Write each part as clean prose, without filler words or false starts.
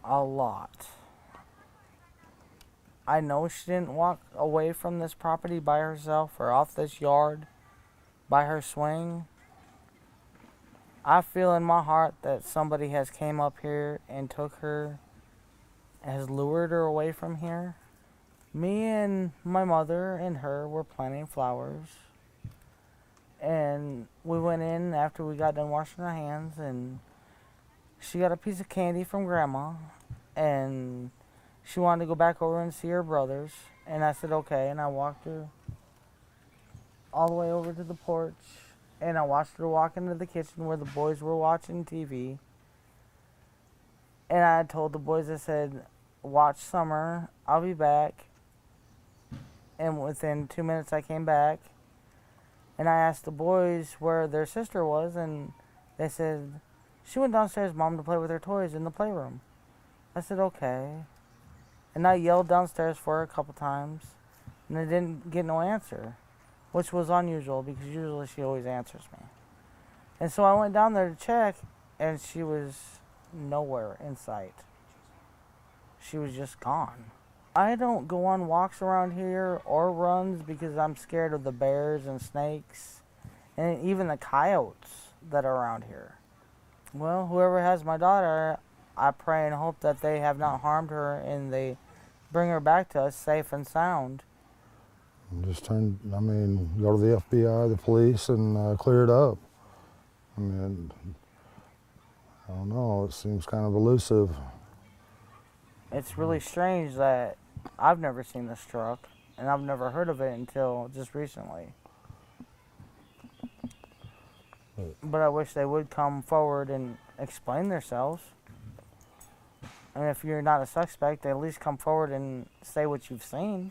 A lot. I know she didn't walk away from this property by herself or off this yard by her swing. I feel in my heart that somebody has came up here and took her, has lured her away from here. Me and my mother and her were planting flowers. And we went in after we got done washing our hands, and she got a piece of candy from Grandma, and she wanted to go back over and see her brothers. And I said, okay, and I walked her all the way over to the porch, and I watched her walk into the kitchen where the boys were watching TV. And I told the boys, I said, watch Summer, I'll be back. And within 2 minutes I came back, and I asked the boys where their sister was, and they said, she went downstairs, Mom, to play with her toys in the playroom. I said, okay. And I yelled downstairs for her a couple times, and I didn't get no answer, which was unusual because usually she always answers me. And so I went down there to check, and she was nowhere in sight. She was just gone. I don't go on walks around here or runs because I'm scared of the bears and snakes and even the coyotes that are around here. Well, whoever has my daughter, I pray and hope that they have not harmed her and they bring her back to us safe and sound. Just go to the FBI, the police, and clear it up. I mean, I don't know, it seems kind of elusive. It's really strange that I've never seen this truck, and I've never heard of it until just recently. But I wish they would come forward and explain themselves. And if you're not a suspect, at least come forward and say what you've seen.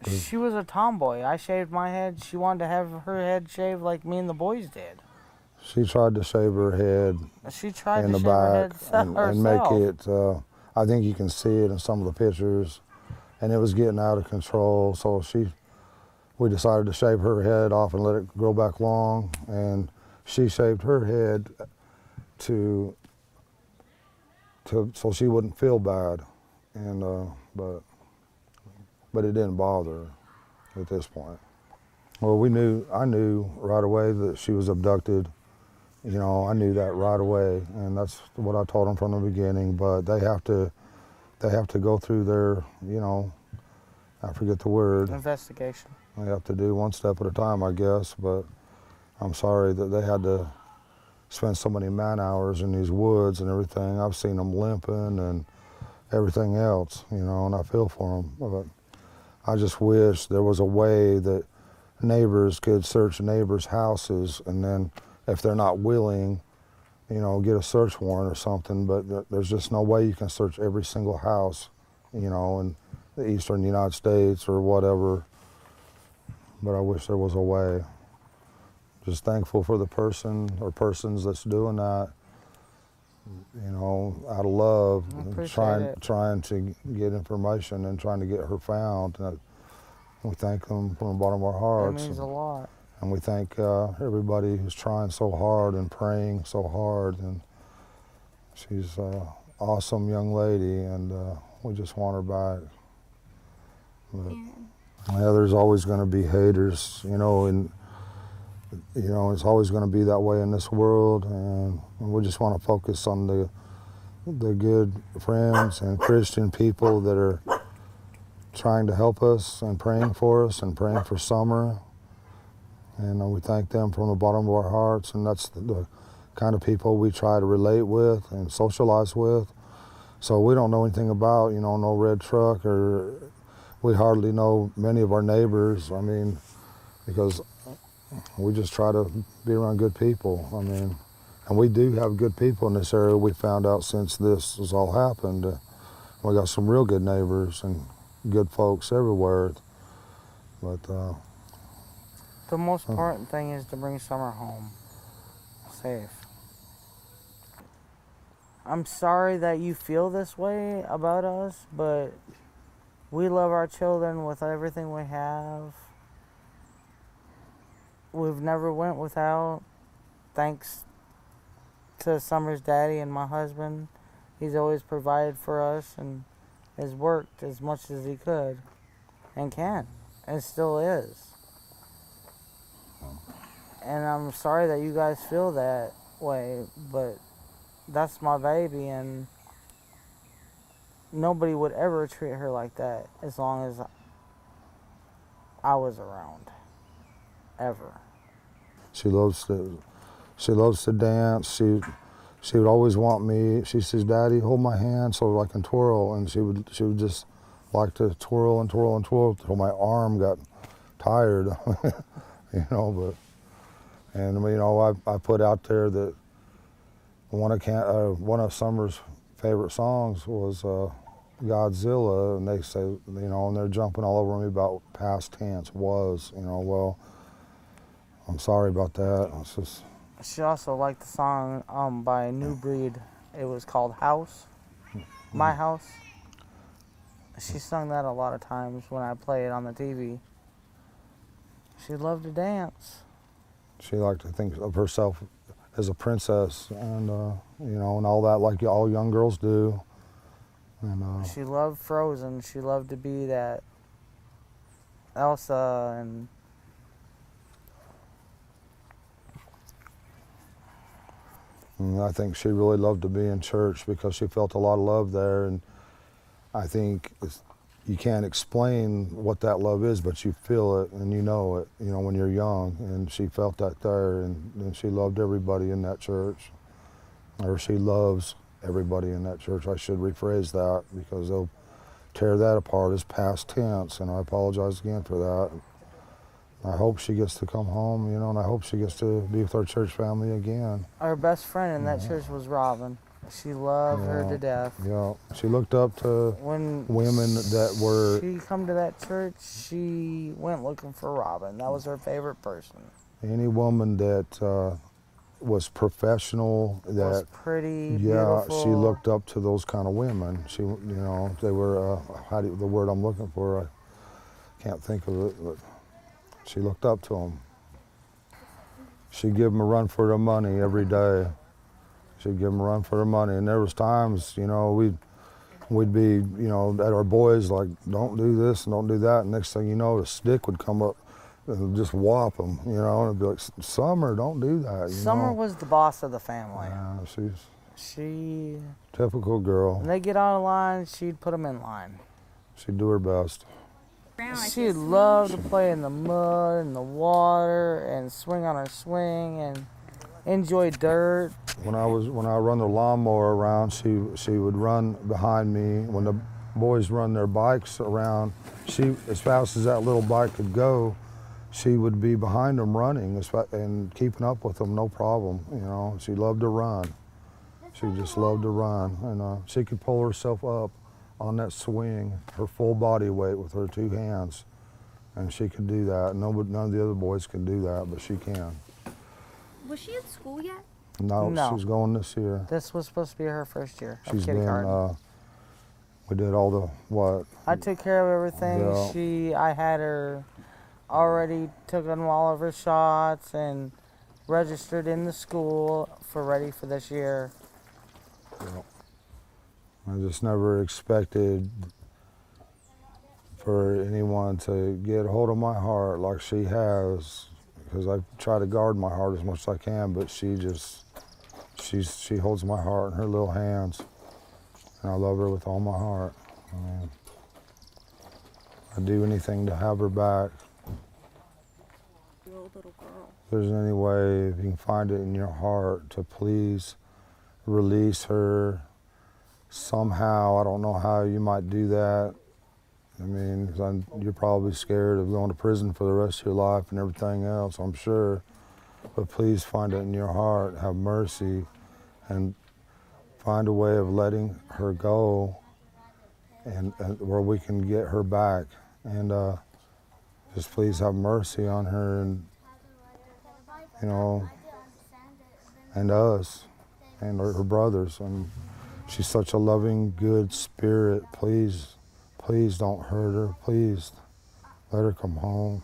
She was a tomboy. I shaved my head. She wanted to have her head shaved like me and the boys did. She tried to shave her head She tried in to the shave her back head and make herself. it, I think you can see it in some of the pictures, and it was getting out of control. So we decided to shave her head off and let it grow back long, and she shaved her head so she wouldn't feel bad, and but it didn't bother her at this point. Well, I knew right away that she was abducted. You know, I knew that right away, and that's what I told them from the beginning. But they have to go through their, I forget the word. Investigation. They have to do one step at a time, I guess. But I'm sorry that they had to spend so many man hours in these woods and everything. I've seen them limping and everything else, and I feel for them. But I just wish there was a way that neighbors could search neighbors' houses, and then if they're not willing, get a search warrant or something. But there's just no way you can search every single house, in the eastern United States or whatever. But I wish there was a way. Just thankful for the person or persons that's doing that, out of love, trying to get information and trying to get her found. We thank them from the bottom of our hearts. It means a lot. And we thank everybody who's trying so hard and praying so hard. And she's an awesome young lady, and we just want her back. But, yeah, there's always going to be haters, and it's always going to be that way in this world. And we just want to focus on the good friends and Christian people that are trying to help us and praying for us and praying for Summer. And we thank them from the bottom of our hearts, and that's the kind of people we try to relate with and socialize with. So we don't know anything about, no red truck, or we hardly know many of our neighbors, because we just try to be around good people. And we do have good people in this area. We found out since this has all happened. We got some real good neighbors and good folks everywhere. But the most important thing is to bring Summer home safe. I'm sorry that you feel this way about us, but we love our children with everything we have. We've never went without, thanks to Summer's daddy and my husband He's always provided for us and has worked as much as he could and can and still is. And I'm sorry that you guys feel that way, but that's my baby, and nobody would ever treat her like that as long as I was around, ever. She loves to dance. She would always want me. She says, "Daddy, hold my hand so I can twirl," and she would just like to twirl and twirl and twirl until my arm got tired, you know. And you know, I put out there that one of Summer's favorite songs was Godzilla, and they say, you know, and they're jumping all over me about past tense was, you know. Well, I'm sorry about that. It's just. She also liked the song by New Breed. It was called House, My House. She sung that a lot of times when I play it on the TV. She loved to dance. She liked to think of herself as a princess, and you know, and all that, like all young girls do. And she loved Frozen. She loved to be that Elsa, and I think she really loved to be in church because she felt a lot of love there. And I think you can't explain what that love is, but you feel it and you know it, you know, when you're young. And she felt that there, and she loved everybody in that church. Or she loves everybody in that church. I should rephrase that, because they'll tear that apart as past tense, and I apologize again for that. I hope she gets to come home, you know, and I hope she gets to be with our church family again. Our best friend in that church was Robin. She loved her to death. Yeah, she looked up to women that were. She come to that church, she went looking for Robin. That was her favorite person. Any woman that was professional, that was pretty, beautiful. She looked up to those kind of women. She, you know, they were the word I'm looking for, I can't think of it, but she looked up to them. She'd give them a run for their money every day. She'd give them a run for their money, and there was times, you know, we'd be, you know, at our boys like, don't do this and don't do that, and next thing you know, the stick would come up and just whop them, you know, and it'd be like, Summer, don't do that. Summer was the boss of the family. Yeah, she typical girl. When they get out of line, she'd put them in line. She'd do her best. She loved to play in the mud and the water and swing on her swing and enjoy dirt. When I run the lawnmower around, she would run behind me. When the boys run their bikes around, she, as fast as that little bike could go, she would be behind them running and keeping up with them, no problem. You know, she loved to run. She just loved to run, and she could pull herself up on that swing, her full body weight with her two hands, and she could do that. None of the other boys can do that, but she can. Was she in school yet? No, she's going this year. This was supposed to be her first year. She's been. We did all the what? I took care of everything. Yeah. I had her already taken all of her shots and registered in the school ready for this year. Yeah. I just never expected for anyone to get a hold of my heart like she has, because I try to guard my heart as much as I can, but she holds my heart in her little hands, and I love her with all my heart. I'd do anything to have her back. Little girl. If there's any way, if you can find it in your heart to please release her somehow. I don't know how you might do that. I mean, 'cause you're probably scared of going to prison for the rest of your life and everything else, I'm sure. But please find it in your heart, have mercy, and find a way of letting her go, and where we can get her back. And just please have mercy on her, and, you know, and us, and her brothers. And she's such a loving, good spirit. Please don't hurt her. Please let her come home.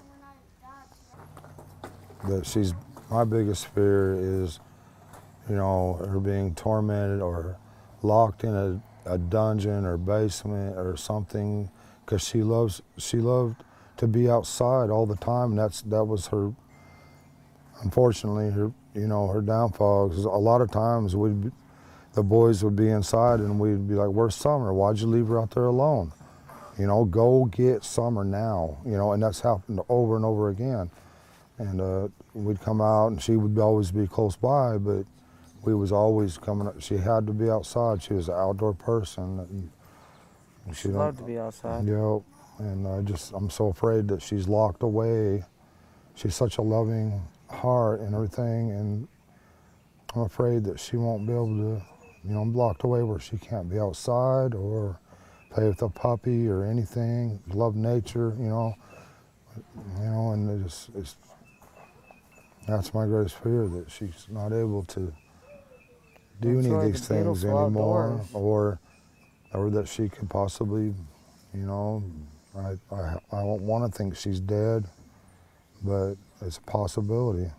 My biggest fear is, you know, her being tormented or locked in a dungeon or basement or something, because she loved to be outside all the time. And that was her, unfortunately, her downfall. 'Cause a lot of times the boys would be inside and we'd be like, "Where's Summer? Why'd you leave her out there alone? Go get Summer now." And that's happened over and over again. And we'd come out and she would always be close by, but we was always coming up. She had to be outside. She was an outdoor person. And She loved to be outside. And I'm so afraid that she's locked away. She's such a loving heart and everything, and I'm afraid that she won't be able to, locked away where she can't be outside or play with a puppy or anything, love nature, and that's my greatest fear, that she's not able to do any of Enjoy these the things beautiful anymore, outdoors. or that she could possibly, I don't want to think she's dead, but it's a possibility.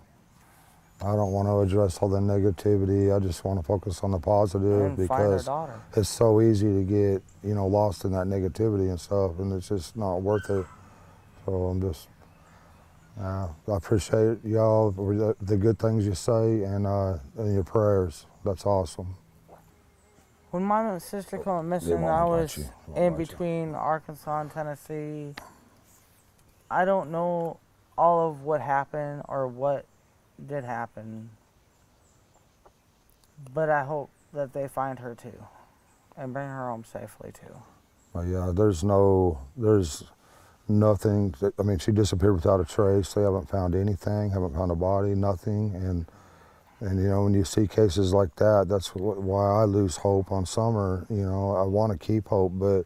I don't want to address all the negativity. I just want to focus on the positive, And find her because daughter. it's so easy to get, lost in that negativity and stuff, and it's just not worth it. So I appreciate y'all, the good things you say, and your prayers. That's awesome. When my sister came missing, won't I invite was you. They won't in invite you. between Arkansas and Tennessee. I don't know all of what happened or what did happen, but I hope that they find her too and bring her home safely too. But yeah, there's nothing. She disappeared without a trace. They haven't found anything, haven't found a body, nothing. And when you see cases like that, that's why I lose hope on Summer. I want to keep hope, but